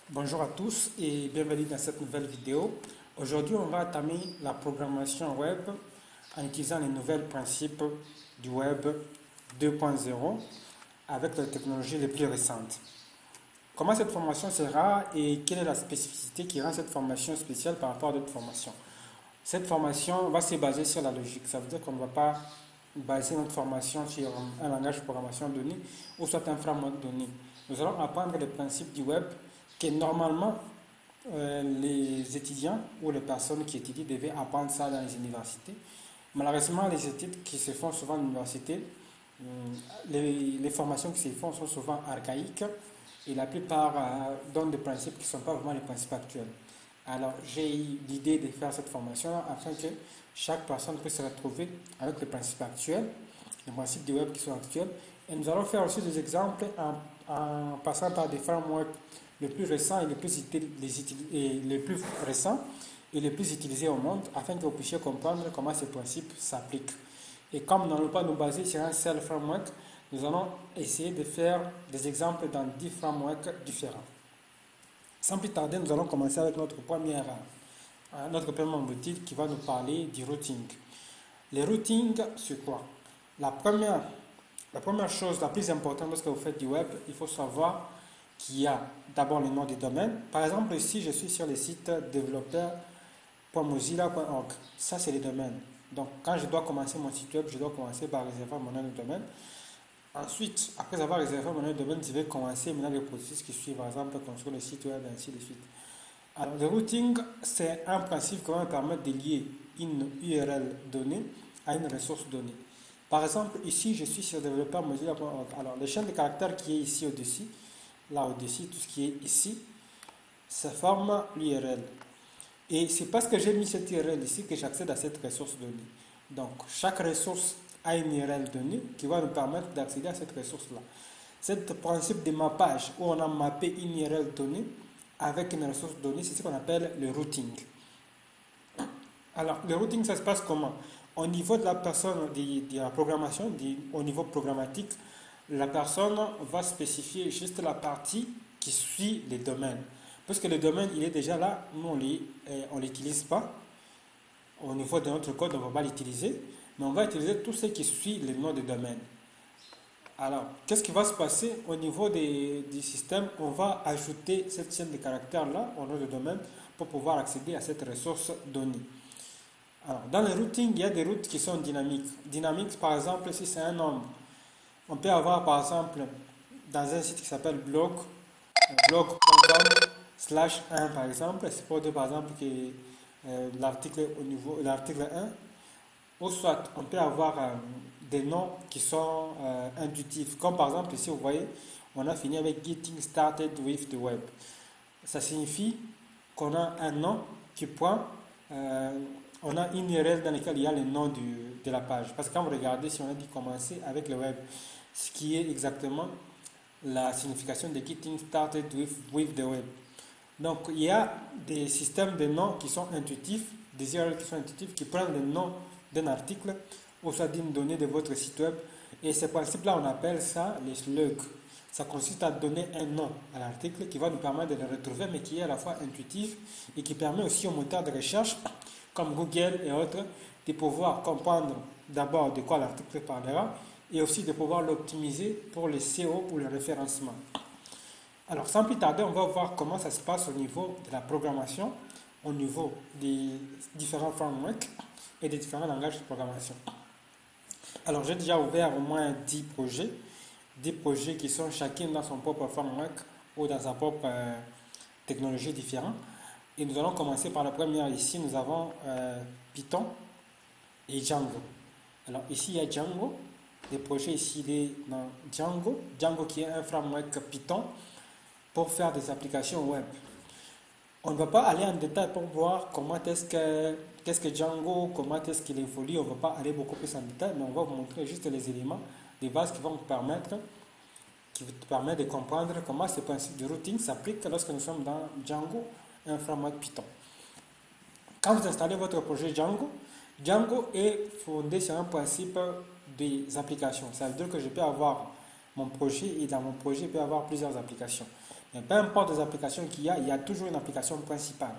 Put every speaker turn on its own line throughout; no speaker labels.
Bonjour à tous et bienvenue dans cette nouvelle vidéo. Aujourd'hui, on va entamer la programmation web en utilisant les nouvelles principes du web 2.0 avec les technologies les plus récentes. Comment cette formation sera et quelle est la spécificité qui rend cette formation spéciale par rapport à d'autres formations? Cette formation va se baser sur la logique. Ça veut dire qu'on ne va pas baser notre formation sur un langage de programmation donné ou soit un framework donné. Nous allons apprendre les principes du web que normalement les étudiants ou les personnes qui étudient devaient apprendre ça dans les universités. Malheureusement, les études qui se font souvent à l'université, les formations qui se font sont souvent archaïques et la plupart donnent des principes qui ne sont pas vraiment les principes actuels. Alors, j'ai eu l'idée de faire cette formation afin que chaque personne puisse se retrouver avec les principes actuels, les principes du web qui sont actuels. Et nous allons faire aussi des exemples en passant par des frameworks les plus récents et les plus récents et les plus utilisés au monde afin que vous puissiez comprendre comment ces principes s'appliquent. Et comme nous n'allons pas nous baser sur un seul framework, nous allons essayer de faire des exemples dans 10 frameworks différents. Sans plus tarder, nous allons commencer avec notre premier module qui va nous parler du routing. Les routings, c'est quoi? La première chose, la plus importante lorsque vous faites du web, il faut savoir qu'il y a d'abord le nom du domaine. Par exemple, ici, je suis sur le site développeur.mozilla.org. Ça, c'est le domaine. Donc, quand je dois commencer mon site web, je dois commencer par réserver mon nom de domaine. Ensuite, après avoir réservé mon nom de domaine, je vais commencer maintenant le processus qui suit, par exemple, construire le site web et ainsi de suite. Alors, le routing, c'est un principe qui va me permettre de lier une URL donnée à une ressource donnée. Par exemple, ici, je suis sur développeur.mozilla.org. Alors, le champ de caractères qui est ici au-dessus, là au-dessus, tout ce qui est ici, ça forme l'URL. Et c'est parce que j'ai mis cette URL ici que j'accède à cette ressource donnée. Donc, chaque ressource a une URL donnée qui va nous permettre d'accéder à cette ressource-là. Ce principe de mappage où on a mappé une URL donnée avec une ressource donnée, c'est ce qu'on appelle le routing. Alors, le routing, ça se passe comment? Au niveau de la personne, de la programmation, au niveau programmatique, la personne va spécifier juste la partie qui suit les domaines. Parce que le domaine, il est déjà là, nous, on ne l'utilise pas. Au niveau de notre code, on ne va pas l'utiliser, mais on va utiliser tout ce qui suit le nom de domaine. Alors, qu'est-ce qui va se passer au niveau du système? On va ajouter cette chaîne de caractères-là au nom de domaine pour pouvoir accéder à cette ressource donnée. Alors, dans le routing, il y a des routes qui sont dynamiques. Dynamiques, par exemple, si c'est un nombre, on peut avoir, par exemple, dans un site qui s'appelle blog.com/1, par exemple, c'est pour dire, par exemple, que l'article 1, ou soit on peut avoir des noms qui sont intuitifs, comme par exemple ici vous voyez, on a fini avec Getting Started with the Web. Ça signifie qu'on a un nom qui pointe, on a une URL dans laquelle il y a le nom de la page. Parce que quand vous regardez, si on a dit commencer avec le web, ce qui est exactement la signification de Getting Started with the Web. Donc il y a des systèmes de noms qui sont intuitifs, des URL qui sont intuitifs, qui prennent le nom d'un article ou soit d'une donnée de votre site web. Et ce principe-là, on appelle ça les slugs. Ça consiste à donner un nom à l'article qui va nous permettre de le retrouver, mais qui est à la fois intuitif et qui permet aussi aux moteurs de recherche, comme Google et autres, de pouvoir comprendre d'abord de quoi l'article parlera et aussi de pouvoir l'optimiser pour le SEO ou le référencement. Alors, sans plus tarder, on va voir comment ça se passe au niveau de la programmation, au niveau des différents frameworks et des différents langages de programmation. Alors, j'ai déjà ouvert au moins 10 projets qui sont chacun dans son propre framework ou dans sa propre technologie différente. Et nous allons commencer par la première. Ici, nous avons Python et Django. Alors, ici, il y a Django. Le projet ici, il est dans Django. Django qui est un framework Python pour faire des applications web. On ne va pas aller en détail pour voir qu'est-ce que Django, comment est-ce qu'il évolue. On ne va pas aller beaucoup plus en détail, mais on va vous montrer juste les éléments de base qui vont vous permettre de comprendre comment ce principe de routing s'applique lorsque nous sommes dans Django, un framework Python. Quand vous installez votre projet Django, Django est fondé sur un principe des applications. Ça veut dire que je peux avoir mon projet et dans mon projet, il peut y avoir plusieurs applications. Mais peu importe les applications qu'il y a toujours une application principale.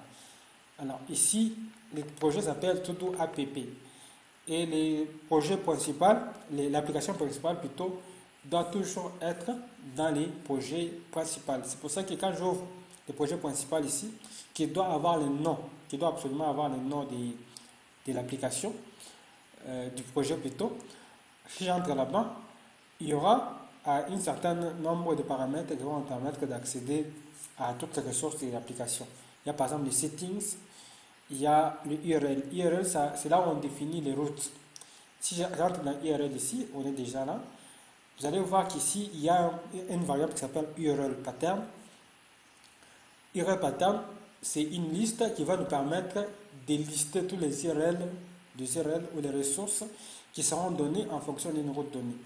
Alors ici, le projet s'appelle Todo App. Et les projets principaux, l'application principale plutôt, doit toujours être dans les projets principaux. C'est pour ça que quand j'ouvre le projet principal ici, qui doit avoir le nom, qui doit absolument avoir le nom de l'application, du projet plutôt, si j'entre là-bas, il y aura un certain nombre de paramètres qui vont me permettre d'accéder à toutes les ressources de l'application. Il y a par exemple les settings, il y a le URL. URL, c'est là où on définit les routes. Si j'entre dans URL ici, on est déjà là. Vous allez voir qu'ici, il y a une variable qui s'appelle URL pattern. URL pattern, c'est une liste qui va nous permettre de lister tous les URL ou les ressources qui seront données en fonction d'une route donnée.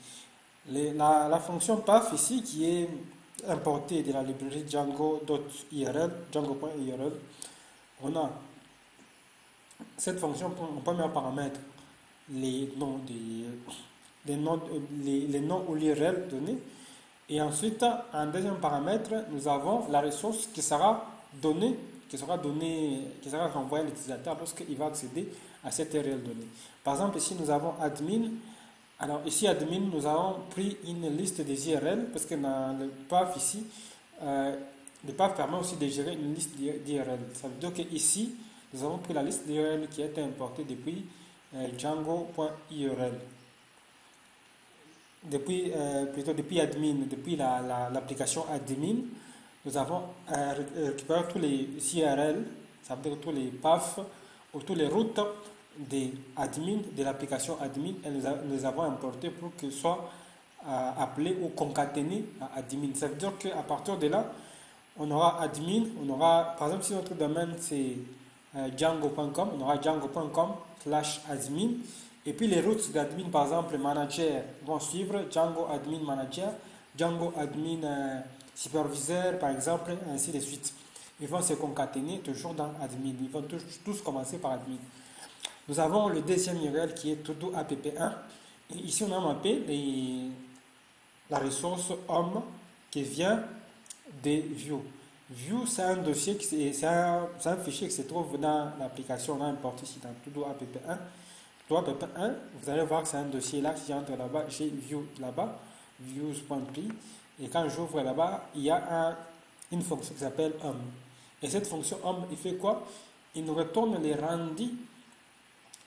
La fonction path ici, qui est importée de la librairie Django.url, Django.url, on a cette fonction en premier paramètre les noms ou l'URL donnés. Et ensuite, en deuxième paramètre, nous avons la ressource qui sera donnée, qui sera renvoyée à l'utilisateur lorsqu'il va accéder à cette URL donnée. Par exemple, ici, nous avons admin. Alors, ici, admin, nous avons pris une liste des URL parce que dans le path ici, le path permet aussi de gérer une liste d'URL. Ça veut dire qu'ici, nous avons pris la liste d'URL qui a été importée depuis Django.url. Depuis admin, depuis l'application admin, nous avons récupéré tous les URL, ça veut dire tous les paths ou toutes les routes de l'application admin, et nous les avons importés pour qu'ils soient appelés ou concaténés à admin. Ça veut dire qu'à partir de là, on aura admin, par exemple, si notre domaine c'est django.com, on aura django.com/admin. Et puis les routes d'admin, par exemple, manager vont suivre Django admin manager, Django admin superviseur, par exemple, ainsi de suite. Ils vont se concaténer toujours dans admin. Ils vont tous commencer par admin. Nous avons le deuxième URL qui est todo app1. Et ici, on a mappé la ressource homme qui vient des views. View, c'est un dossier, c'est un fichier qui se trouve dans l'application. On a importé ici dans todo app1. App1, vous allez voir que c'est un dossier là. Si j'entre là-bas, j'ai view là-bas, views.py. Et quand j'ouvre là-bas, il y a une fonction qui s'appelle homme. Et cette fonction homme, il fait quoi? Il nous retourne les rendus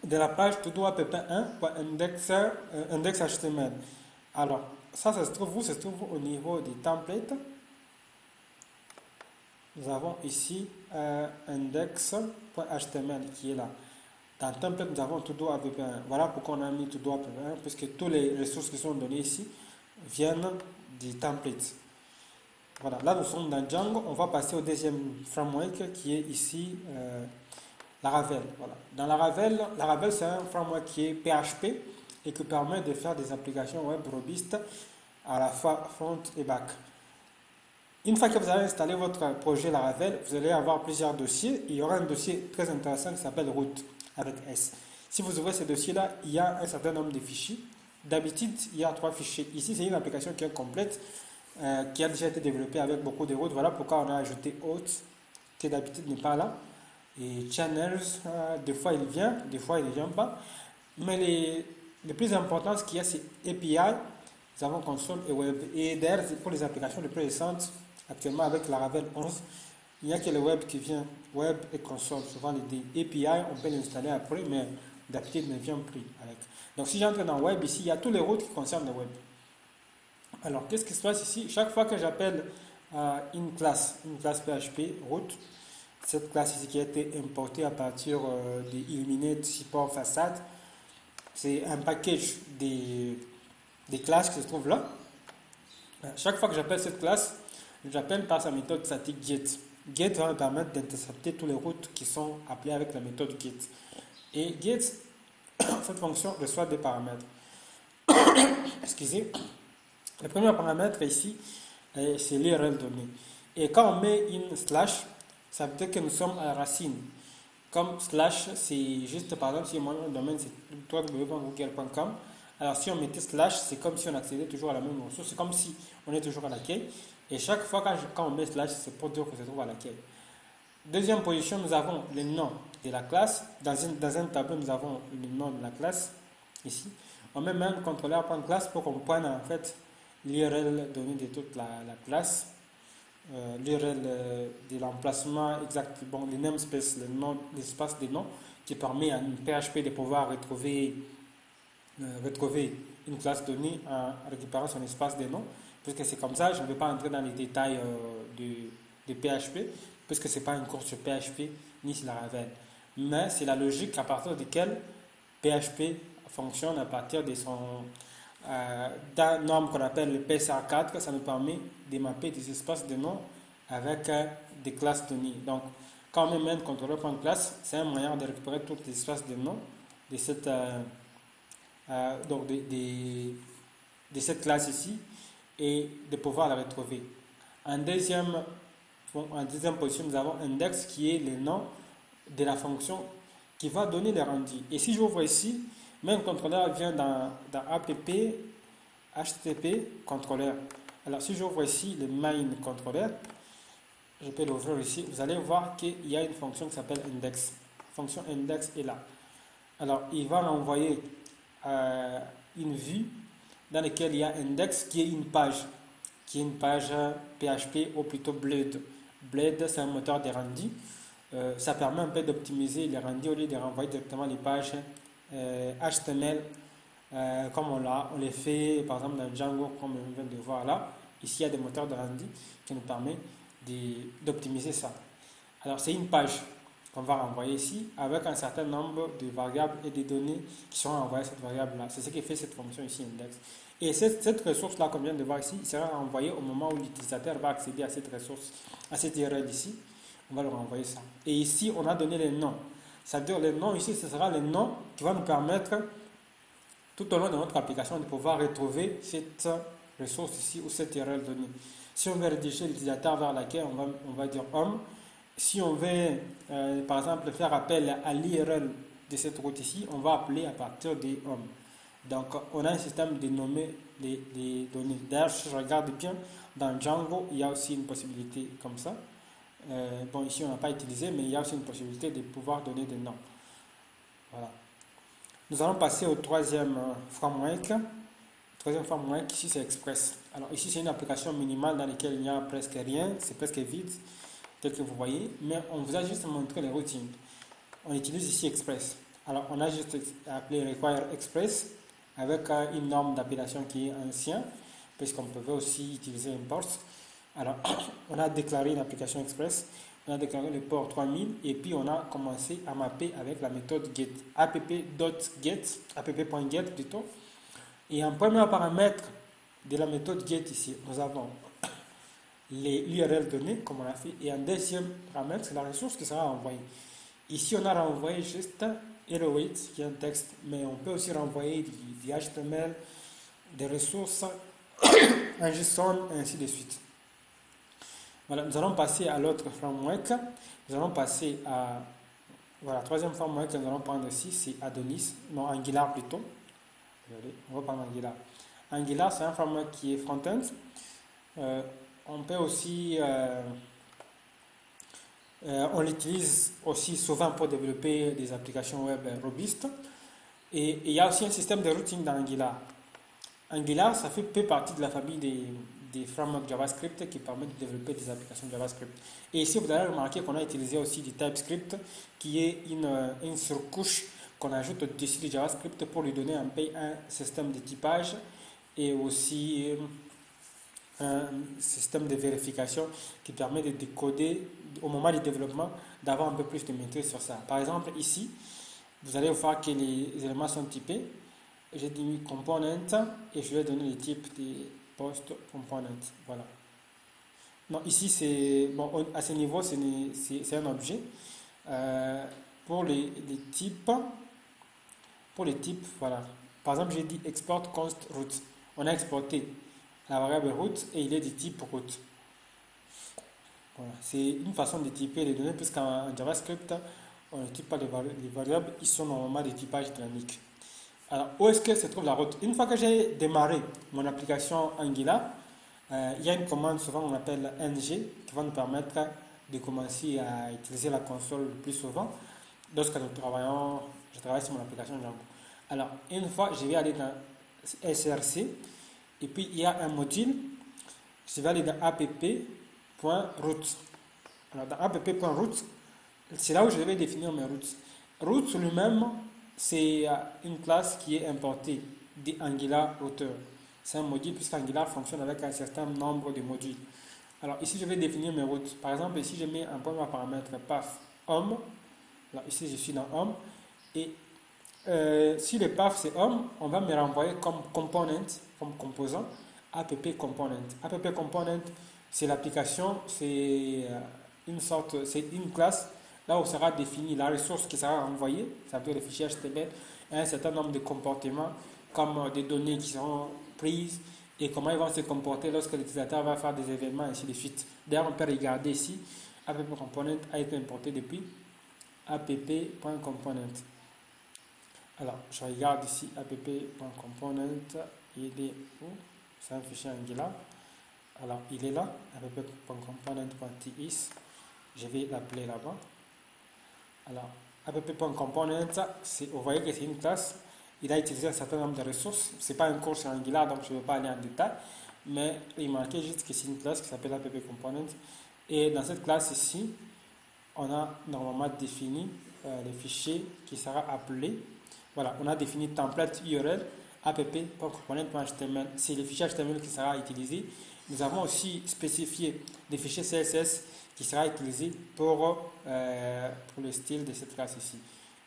de la page todo app1.index.html. Alors, ça se trouve où? Ça se trouve au niveau des templates. Nous avons ici index.html qui est là. Dans le template, nous avons todo app1. Voilà pourquoi on a mis todo app1, puisque toutes les ressources qui sont données ici viennent des templates. Voilà, là nous sommes dans Django. On va passer au deuxième framework qui est ici Laravel. Voilà. Dans Laravel c'est un framework qui est PHP et qui permet de faire des applications web robustes à la fois front et back. Une fois que vous avez installé votre projet Laravel, vous allez avoir plusieurs dossiers. Il y aura un dossier très intéressant qui s'appelle route avec S. Si vous ouvrez ce dossier-là, il y a un certain nombre de fichiers. D'habitude, il y a 3 fichiers. Ici, c'est une application qui est complète, qui a déjà été développée avec beaucoup de routes. Voilà pourquoi on a ajouté Auth, qui d'habitude n'est pas là. Et Channels, des fois il vient, des fois il ne vient pas. Mais le plus important, ce qu'il y a, c'est API. Nous avons console et web. Et d'ailleurs, pour les applications les plus récentes, actuellement avec Laravel 11, il n'y a que le web qui vient, web et console. Souvent les API, on peut l'installer après, mais d'habitude ne vient plus avec. Donc si j'entre dans web ici, il y a tous les routes qui concernent le web. Alors qu'est-ce qui se passe ici? Chaque fois que j'appelle une classe PHP route, cette classe ici qui a été importée à partir de Illuminate Support Facade, c'est un package des classes qui se trouvent là. Chaque fois que j'appelle cette classe, j'appelle par sa méthode statique get. Get va me permettre d'intercepter toutes les routes qui sont appelées avec la méthode get. Et get, cette fonction reçoit des paramètres. Excusez. Le premier paramètre ici, c'est l'URL donnée. Et quand on met une slash, ça veut dire que nous sommes à la racine. Comme slash, c'est juste, par exemple, si mon domaine c'est www.google.com, alors si on mettait slash, c'est comme si on accédait toujours à la même ressource. C'est comme si on est toujours à l'accueil. Et chaque fois quand on met slash, c'est pour dire que se trouve à laquelle. Deuxième position, nous avons le nom de la classe. Dans un tableau, nous avons le nom de la classe, ici. On met même contrôleur.class pour qu'on prenne en fait l'URL donnée de toute la classe, l'URL de l'emplacement exact, bon, le namespace, le nom, l'espace de nom, qui permet à une PHP de pouvoir retrouver une classe donnée en récupérant son espace de nom, puisque c'est comme ça. Je ne vais pas entrer dans les détails de PHP, puisque ce n'est pas une course sur PHP ni sur la Ravel. Mais c'est la logique à partir de laquelle PHP fonctionne à partir de d'un norme qu'on appelle le PSA4. Ça nous permet de mapper des espaces de nom avec des classes données. Donc, quand on met contrôleur.class, c'est un moyen de récupérer tous les espaces de nom de cette, de cette classe ici et de pouvoir la retrouver. En deuxième position, nous avons index qui est le nom de la fonction qui va donner les rendus. Et si j'ouvre ici, main contrôleur vient dans app http contrôleur. Alors si j'ouvre ici le main contrôleur, je peux l'ouvrir ici, vous allez voir qu'il y a une fonction qui s'appelle index. La fonction index est là. Alors il va renvoyer une vue dans laquelle il y a index qui est une page PHP ou plutôt Blade. Blade, c'est un moteur de rendu. Ça permet un peu d'optimiser les rendus au lieu de renvoyer directement les pages HTML comme on les fait par exemple dans Django, comme on vient de voir là. Ici, il y a des moteurs de rendu qui nous permettent d'optimiser ça. Alors, c'est une page qu'on va renvoyer ici avec un certain nombre de variables et de données qui seront envoyées à cette variable-là. C'est ce qui fait cette fonction ici, index. Et cette ressource-là qu'on vient de voir ici sera renvoyée au moment où l'utilisateur va accéder à cette ressource, à cette URL ici. On va leur renvoyer ça. Et ici, on a donné les noms. C'est-à-dire, le nom ici, ce sera le nom qui va nous permettre, tout au long de notre application, de pouvoir retrouver cette ressource ici ou cette URL donnée. Si on veut rediriger l'utilisateur vers laquelle on va dire home. Si on veut, par exemple, faire appel à l'URL de cette route ici, on va appeler à partir de home. Donc, on a un système de nommer les données. D'ailleurs, si je regarde bien, dans Django, il y a aussi une possibilité comme ça. Bon, ici, on n'a pas utilisé, mais il y a aussi une possibilité de pouvoir donner des noms. Voilà. Nous allons passer au troisième framework. Le troisième framework, ici, c'est Express. Alors, ici, c'est une application minimale dans laquelle il n'y a presque rien. C'est presque vide, tel que vous voyez. Mais on vous a juste montré les routines. On utilise ici Express. Alors, on a juste appelé Require Express avec une norme d'appellation qui est ancienne, puisqu'on pouvait aussi utiliser import. Alors, on a déclaré une application Express, on a déclaré le port 3000 et puis on a commencé à mapper avec la méthode get, app.get plutôt. Et en premier paramètre de la méthode get ici, nous avons l'URL donnée comme on a fait, et en deuxième paramètre, c'est la ressource qui sera envoyée. Ici, on a renvoyé juste hello it, qui est un texte, mais on peut aussi renvoyer du HTML, des ressources, un JSON, et ainsi de suite. Voilà, nous allons passer à l'autre framework. Nous allons passer à... Voilà, troisième framework que nous allons prendre ici, c'est Adonis. Non, Angular plutôt. Regardez, on va prendre Angular. Angular, c'est un framework qui est front-end. On peut aussi... on l'utilise aussi souvent pour développer des applications web robustes. Et il y a aussi un système de routing dans Angular. Angular, ça fait partie de la famille des frameworks JavaScript qui permettent de développer des applications JavaScript. Et ici, vous allez remarquer qu'on a utilisé aussi du TypeScript, qui est une surcouche qu'on ajoute au-dessus du JavaScript pour lui donner un système de typage et aussi un système de vérification qui permet de décoder au moment du développement, d'avoir un peu plus de maîtrise sur ça. Par exemple, ici, vous allez voir que les éléments sont typés. J'ai dit component et je vais donner le type des post component. Voilà. Non, ici, c'est bon, à ce niveau, c'est un objet. Pour les types, voilà. Par exemple, j'ai dit export const root. On a exporté la variable root et il est du type root. Voilà. C'est une façon de typer les données, puisqu'en JavaScript, on ne type pas les variables, ils sont normalement des typages dynamiques. Alors, où est-ce que se trouve la route? Une fois que j'ai démarré mon application Angular, Il y a une commande, souvent on appelle ng, qui va nous permettre de commencer à utiliser la console le plus souvent lorsque je travaille sur mon application Django. Alors, une fois, je vais aller dans SRC, et puis il y a un module, je vais aller dans app.route. Alors, dans app.route, c'est là où je vais définir mes routes. Route lui-même, c'est une classe qui est importée d'Angular Router. C'est un module puisqu'Angular fonctionne avec un certain nombre de modules. Alors ici, je vais définir mes routes. Par exemple, ici, je mets un premier paramètre path home. Alors ici, je suis dans home. Et si le path c'est home, on va me renvoyer comme component, comme composant, app component. App component, c'est l'application, c'est c'est une classe là où sera définie la ressource qui sera renvoyée, ça veut dire le fichier HTML, et un certain nombre de comportements comme des données qui seront prises et comment ils vont se comporter lorsque l'utilisateur va faire des événements, et ainsi de suite. D'ailleurs, on peut regarder ici, app.component a été importé depuis app.component. Alors, je regarde ici app.component, il est où? C'est un fichier Angular. Alors, il est là, app.component.tis. Je vais l'appeler là-bas. Alors, app.component, vous voyez que c'est une classe. Il a utilisé un certain nombre de ressources. Ce n'est pas un cours sur Angular, donc je ne vais pas aller en détail. Mais il manquait juste que c'est une classe qui s'appelle app.component. Et dans cette classe ici, on a normalement défini le fichier qui sera appelé. Voilà, on a défini template URL app.component.html. C'est le fichier HTML qui sera utilisé. Nous avons aussi spécifié le fichier CSS qui sera utilisé pour le style de cette classe ici.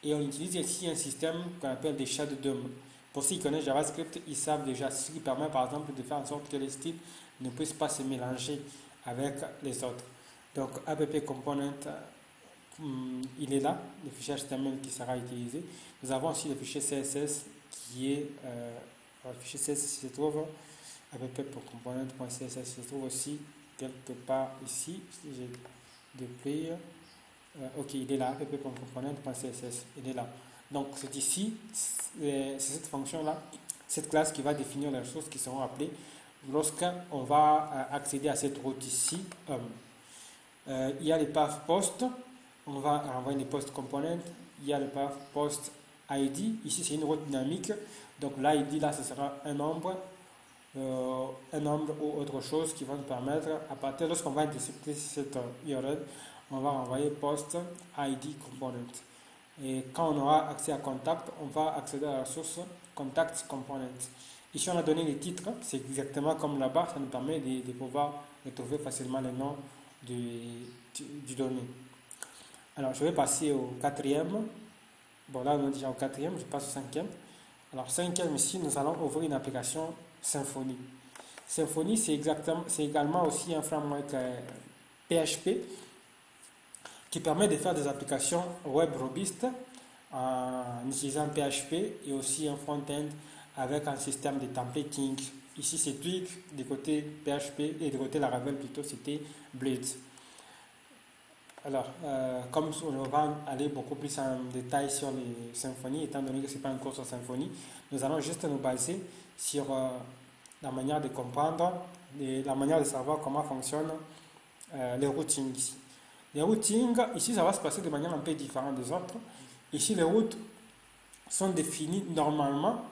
Et on utilise ici un système qu'on appelle des shadow DOM. Pour ceux qui connaissent JavaScript, ils savent déjà ce qui permet par exemple de faire en sorte que les styles ne puissent pas se mélanger avec les autres. Donc app component, il est là, le fichier HTML qui sera utilisé. Nous avons aussi le fichier CSS qui est le fichier CSS se trouve app.component.css se trouve aussi quelque part ici. Si j'ai déployé, ok, il est là, app.component.css, il est là. Donc c'est ici, c'est cette fonction-là, cette classe qui va définir les ressources qui seront appelées lorsqu'on va accéder à cette route ici. Il y a le path post, on va renvoyer les post components. Il y a le path post ID, ici c'est une route dynamique, donc l'ID là ce sera un nombre ou autre chose qui va nous permettre, à partir lorsqu'on va intercepter cette URL, on va renvoyer post ID component. Et quand on aura accès à contact, on va accéder à la ressource contact component. Ici, on a donné les titres, c'est exactement comme là-bas, ça nous permet de pouvoir retrouver facilement le nom du donné. Alors, je vais passer au quatrième. Bon, là, on est déjà au quatrième, je passe au cinquième. Alors, cinquième, ici, nous allons ouvrir une application Symfony. Symfony, c'est également aussi un framework PHP qui permet de faire des applications web robustes en utilisant PHP et aussi un front-end avec un système de templating. Ici, c'est Twig du côté PHP et du côté Laravel plutôt, c'était Blade. Alors, comme on va aller beaucoup plus en détail sur les symphonies, étant donné que ce n'est pas un cours sur Symfony, nous allons juste nous baser sur la manière de comprendre et la manière de savoir comment fonctionnent les routings ici. Les routings, ici, ça va se passer de manière un peu différente des autres. Ici, les routes sont définies normalement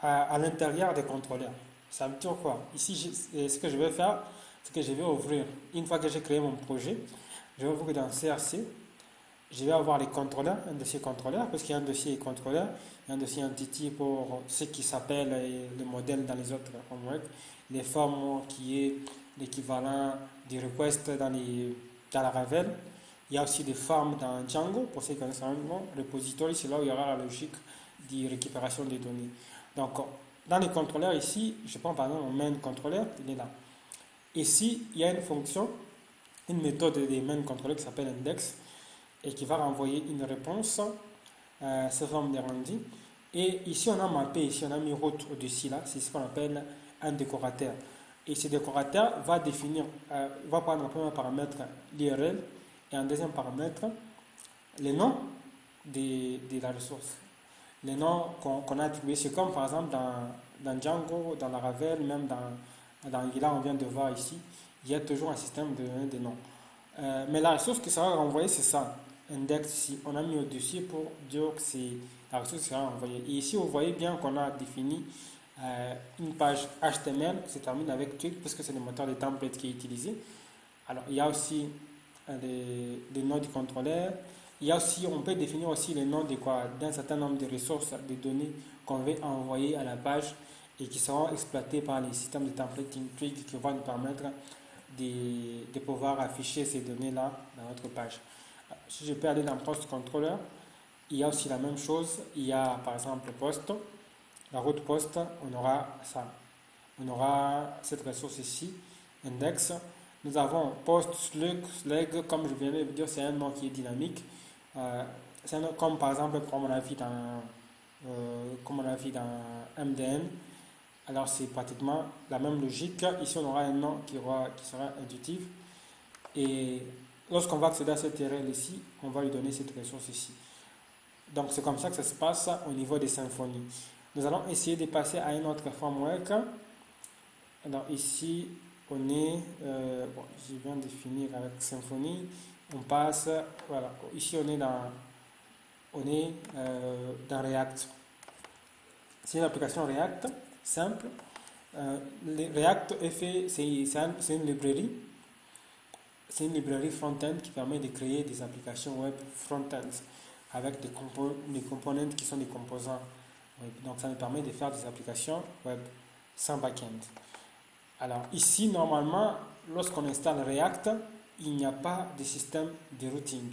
à l'intérieur des contrôleurs. Ça veut dire quoi? Ici, ce que je vais faire, c'est que je vais ouvrir, une fois que j'ai créé mon projet, je vais ouvrir dans CRC, je vais avoir les contrôleurs, un dossier contrôleur, parce qu'il y a un dossier contrôleur, il y a un dossier entity pour ce qui s'appelle le modèle dans les autres frameworks, les formes qui est l'équivalent des requests dans la Ravel. Il y a aussi des formes dans Django, pour ceux qui connaissent Django. Repository, c'est là où il y aura la logique de récupération des données. Donc, dans les contrôleurs ici, je prends par exemple mon main contrôleur, il est là. Ici, il y a une fonction, une méthode des main contrôleurs qui s'appelle index et qui va renvoyer une réponse sous forme de rendu. Et ici, on a mappé, ici, on a mis route au-dessus là, c'est ce qu'on appelle un décorateur. Et ce décorateur va définir, va prendre un premier paramètre l'URL et un deuxième paramètre le nom de la ressource. Les noms qu'on a attribués, c'est comme par exemple dans Django, dans Laravel, même Dans Angular, on vient de voir ici, il y a toujours un système de donner des noms. Mais la ressource qui sera renvoyée, c'est ça, index ici. On a mis au-dessus pour dire que c'est la ressource qui sera renvoyée. Et ici, vous voyez bien qu'on a défini une page HTML qui se termine avec Twig, puisque c'est le moteur de template qui est utilisé. Alors, il y a aussi des noms du contrôleur. Il y a aussi, on peut définir aussi les noms d'un certain nombre de ressources, de données qu'on veut envoyer à la page et qui seront exploitées par les systèmes de templating Twig qui vont nous permettre de pouvoir afficher ces données-là dans notre page. Si je peux aller dans Post Controller, il y a aussi la même chose. Il y a par exemple Post, la route Post, on aura ça. On aura cette ressource ici, Index. Nous avons Post, Slug, comme je viens de vous dire, c'est un nom qui est dynamique. C'est un nom comme par exemple, comme on a vu dans MDN. Alors c'est pratiquement la même logique. Ici on aura un nom qui sera intuitif. Et lorsqu'on va accéder à cette URL ici, on va lui donner cette ressource ici. Donc c'est comme ça que ça se passe au niveau des symphonies. Nous allons essayer de passer à un autre framework. Alors ici on est, je viens de finir avec Symfony. On passe, voilà, ici on est dans React. C'est une application React simple. React est fait, c'est une librairie. C'est une librairie front-end qui permet de créer des applications web front-end avec des components qui sont des composants web. Donc ça nous permet de faire des applications web sans back-end. Alors ici, normalement, lorsqu'on installe React, il n'y a pas de système de routing.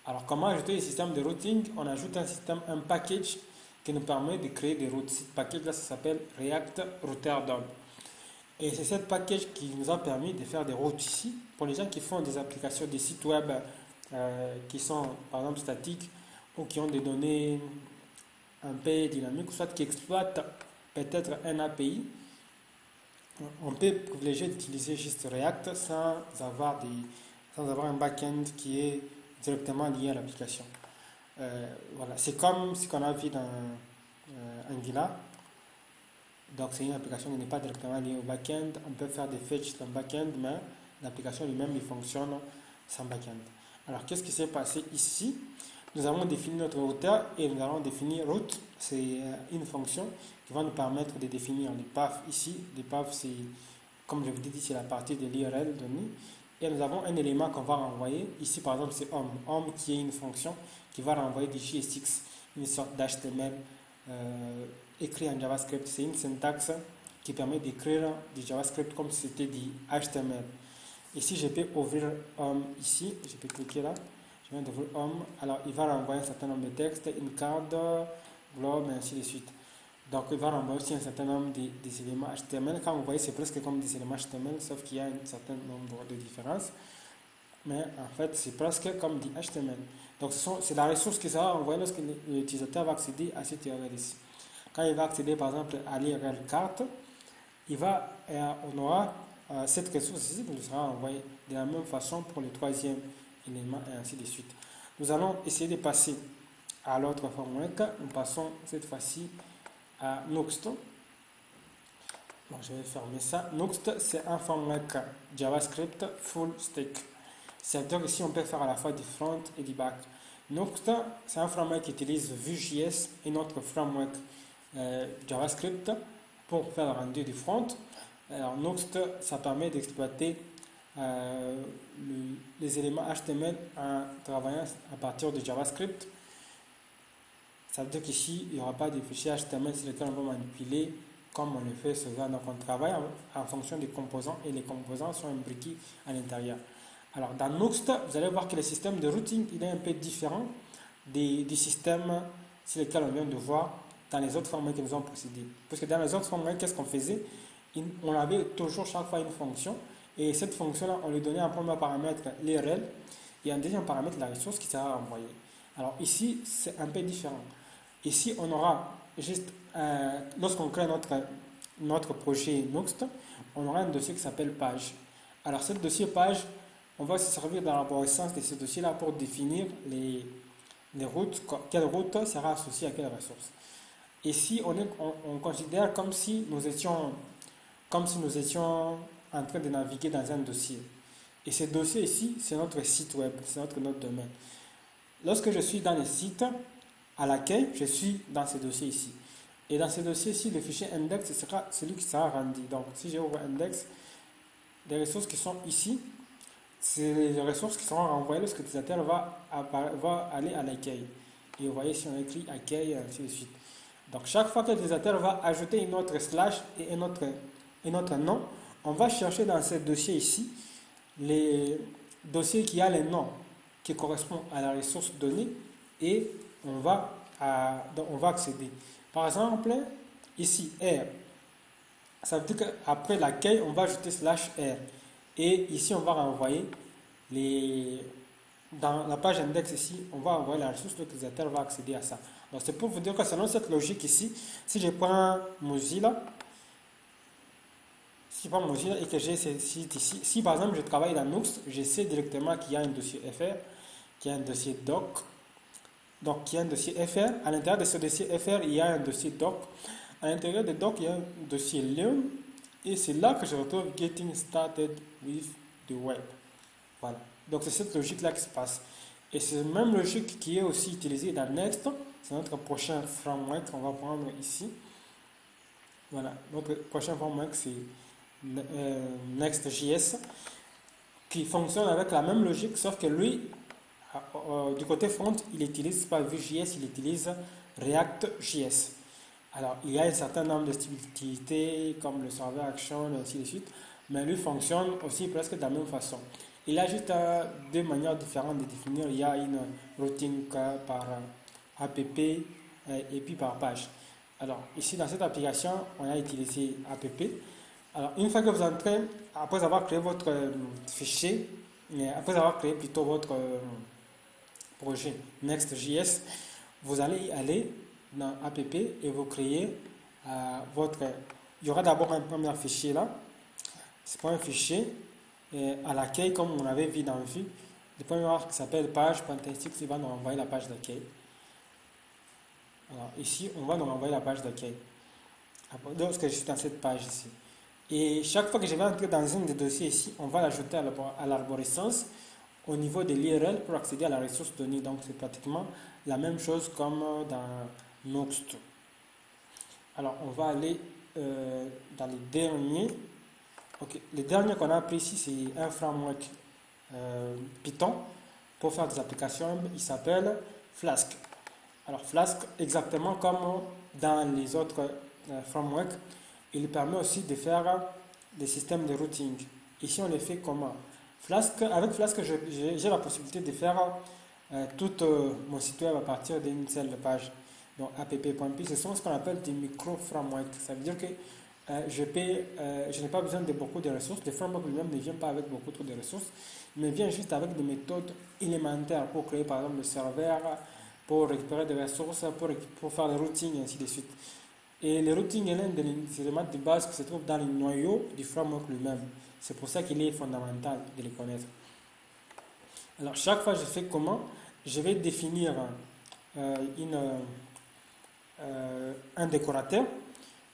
Alors comment ajouter le système de routing? On ajoute un package qui nous permet de créer des routes. Ce package-là, ça s'appelle React Router DOM. Et c'est ce package qui nous a permis de faire des routes ici. Pour les gens qui font des applications, des sites web qui sont par exemple statiques ou qui ont des données un peu dynamiques, soit qui exploitent peut-être un API, on peut privilégier d'utiliser juste React sans avoir un back-end qui est directement lié à l'application. Voilà. C'est comme ce qu'on a vu dans Angular. Donc c'est une application qui n'est pas directement liée au back-end. On peut faire des fetch dans le back-end, mais l'application lui-même il fonctionne sans back-end. Alors qu'est-ce qui s'est passé ici? Nous avons défini notre routeur et nous allons définir route. C'est une fonction qui va nous permettre de définir les paths ici. Les paths, c'est, comme je vous ai dit, c'est la partie de l'URL donnée. Et nous avons un élément qu'on va renvoyer. Ici, par exemple, c'est home. Home qui est une fonction qui va renvoyer du JSX, une sorte d'HTML écrit en JavaScript. C'est une syntaxe qui permet d'écrire du JavaScript comme si c'était du HTML. Ici, je peux ouvrir home ici. Je peux cliquer là. Je viens d'ouvrir home. Alors, il va renvoyer un certain nombre de textes, une carte, globe, et ainsi de suite. Donc, il va renvoyer aussi un certain nombre des éléments HTML. Quand vous voyez, c'est presque comme des éléments HTML, sauf qu'il y a un certain nombre de différences. Mais en fait, c'est presque comme du HTML. Donc, c'est la ressource qui sera envoyée lorsque l'utilisateur va accéder à cette URL ici. Quand il va accéder, par exemple, à l'URL carte, on aura cette ressource ici qui sera envoyée de la même façon pour le troisième élément et ainsi de suite. Nous allons essayer de passer à l'autre framework. Nous passons cette fois-ci à Nuxt. Bon, je vais fermer ça. Nuxt, c'est un framework JavaScript full stack. C'est-à-dire ici, on peut faire à la fois du front et du back. Nuxt, c'est un framework qui utilise Vue.js et notre framework JavaScript pour faire le rendu du front. Alors, Nuxt, ça permet d'exploiter les éléments HTML en travaillant à partir de JavaScript. Ça veut dire qu'ici, il n'y aura pas de fichiers HTML sur lesquels on va manipuler comme on le fait souvent. Donc, on travaille en fonction des composants et les composants sont imbriqués à l'intérieur. Alors, dans Nuxt, vous allez voir que le système de routing il est un peu différent du système sur lequel on vient de voir dans les autres frameworks qui nous ont précédés. Parce que dans les autres frameworks, qu'est-ce qu'on faisait? On avait toujours chaque fois une fonction et cette fonction-là, on lui donnait un premier paramètre l'URL et un deuxième paramètre la ressource qui sera envoyée. Alors ici, c'est un peu différent. Ici, on aura juste, lorsqu'on crée notre projet Nuxt, on aura un dossier qui s'appelle page. Alors, ce dossier page, on va se servir dans l'arborescence de ce dossier-là pour définir les routes, quelle route sera associée à quelle ressource. Ici, on considère comme si nous étions comme si nous étions en train de naviguer dans un dossier. Et ce dossier ici, c'est notre site web, c'est notre domaine. Lorsque je suis dans le site, à l'accueil, je suis dans ce dossier ici. Et dans ce dossier ici, le fichier index sera celui qui sera rendu. Donc, si j'ouvre index, les ressources qui sont ici, c'est les ressources qui seront renvoyées lorsque l'utilisateur va aller à l'accueil. Et vous voyez, si on écrit accueil, ainsi de suite. Donc, chaque fois que l'utilisateur va ajouter une autre slash et un autre nom, on va chercher dans ce dossier ici les dossiers qui a les noms qui correspondent à la ressource donnée et on va accéder. Par exemple, ici, R. Ça veut dire qu'après l'accueil, on va ajouter slash R. Et ici, on va renvoyer dans la page index ici, on va envoyer la ressource, l'utilisateur va accéder à ça. Donc, c'est pour vous dire que selon cette logique ici, si je prends Mozilla, et que j'ai ce site ici, si par exemple je travaille dans Nux, je sais directement qu'il y a un dossier FR, qu'il y a un dossier doc, donc il y a un dossier FR, à l'intérieur de ce dossier FR, il y a un dossier doc, à l'intérieur de doc, il y a un dossier learn, et c'est là que je retrouve Getting Started with the Web. Voilà, donc c'est cette logique-là qui se passe. Et c'est la même logique qui est aussi utilisée dans Next, c'est notre prochain framework qu'on va prendre ici. Voilà, notre prochain framework c'est Next.js qui fonctionne avec la même logique, sauf que lui, du côté front, il n'utilise pas Vue.js, il utilise React.js. Alors, il y a un certain nombre de utilités comme le server action, et ainsi de suite, mais lui fonctionne aussi presque de la même façon. Il y a juste deux manières différentes de définir. Il y a une routing par app et puis par page. Alors, ici, dans cette application, on a utilisé app. Alors, une fois que vous entrez, après avoir créé votre fichier, après avoir créé plutôt votre projet Next.js, vous allez aller dans app et vous créez il y aura d'abord un premier fichier là. C'est pas un fichier à l'accueil comme on avait vu dans le Vue. Le premier qui s'appelle page.txt, il va nous renvoyer la page d'accueil. Alors ici, on va nous renvoyer la page d'accueil. Lorsque je suis dans cette page ici. Et chaque fois que je vais entrer dans un des dossiers ici, on va l'ajouter à l'arborescence au niveau de l'URL pour accéder à la ressource donnée. Donc c'est pratiquement la même chose comme dans Nuxt. Alors on va aller dans les derniers. Okay. Le dernier qu'on a appris ici, c'est un framework Python pour faire des applications. Il s'appelle Flask. Alors Flask, exactement comme dans les autres frameworks, il permet aussi de faire des systèmes de routing. Ici, on le fait comment? Avec Flask, j'ai la possibilité de faire tout mon site web à partir d'une seule page. Donc app.py, ce sont ce qu'on appelle des micro-frameworks. Ça veut dire que je n'ai pas besoin de beaucoup de ressources. Le framework lui-même ne vient pas avec beaucoup trop de ressources, mais vient juste avec des méthodes élémentaires pour créer par exemple le serveur, pour récupérer des ressources, pour faire le routing et ainsi de suite. Et le routing est l'un des éléments de base qui se trouve dans le noyau du framework lui-même. C'est pour ça qu'il est fondamental de le connaître. Alors chaque fois je fais comment? Je vais définir un décorateur.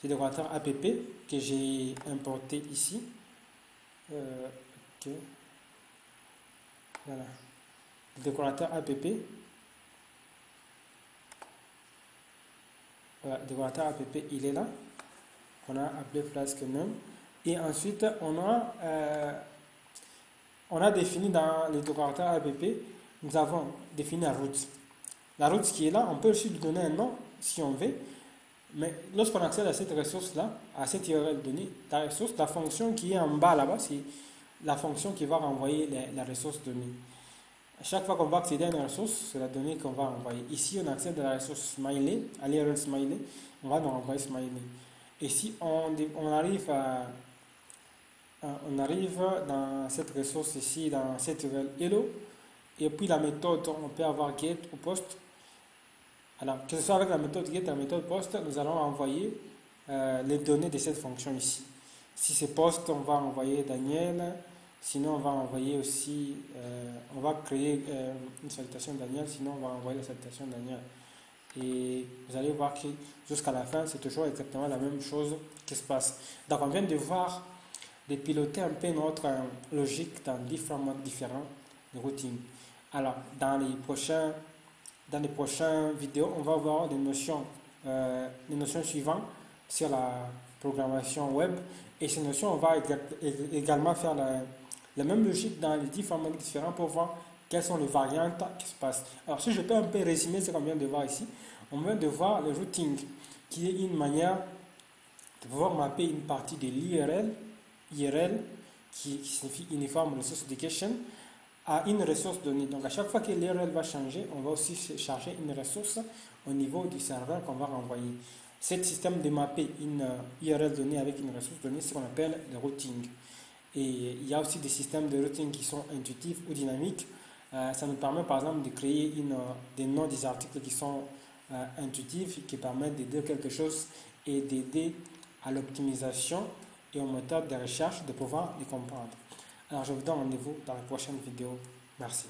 C'est le décorateur app que j'ai importé ici. Okay. Voilà. Le décorateur app. Voilà, le décorateur app, il est là. On a appelé Flask num. Et ensuite, on a défini dans le décorateur app, nous avons défini la route. La route qui est là, on peut aussi lui donner un nom si on veut. Mais lorsqu'on accède à cette ressource-là, à cette URL donnée, la fonction qui est en bas là-bas, c'est la fonction qui va renvoyer la ressource donnée. À chaque fois qu'on va accéder à une ressource, c'est la donnée qu'on va envoyer. Ici, on accède à la ressource smiley, à l'URL smiley, on va nous renvoyer smiley. Et si on arrive dans cette ressource ici, dans cette URL hello, et puis la méthode, on peut avoir get ou post. Alors, que ce soit avec la méthode get ou la méthode post, nous allons envoyer les données de cette fonction ici. Si c'est post, on va envoyer Daniel. Sinon, on va envoyer aussi, on va créer une salutation Daniel. Sinon, on va envoyer la salutation Daniel. et vous allez voir que jusqu'à la fin, c'est toujours exactement la même chose qui se passe. Donc on vient de voir, de piloter un peu notre logique dans différents modes différents de routing. Alors dans les prochaines vidéos, on va voir les notions suivantes sur la programmation web. Et ces notions, on va également faire la même logique dans les différents modes différents pour voir quelles sont les variantes qui se passent. Alors, si je peux un peu résumer ce qu'on vient de voir ici, on vient de voir le routing, qui est une manière de pouvoir mapper une partie de IRL, qui signifie Uniform Resource Education, à une ressource donnée. Donc, à chaque fois que l'IRL va changer, on va aussi charger une ressource au niveau du serveur qu'on va renvoyer. Ce système de mapper une URL donnée avec une ressource donnée, c'est ce qu'on appelle le routing. Et il y a aussi des systèmes de routing qui sont intuitifs ou dynamiques. Ça nous permet par exemple de créer des noms des articles qui sont intuitifs, qui permettent de dire quelque chose et d'aider à l'optimisation et aux méthodes de recherche de pouvoir les comprendre. Alors je vous donne rendez-vous dans la prochaine vidéo. Merci.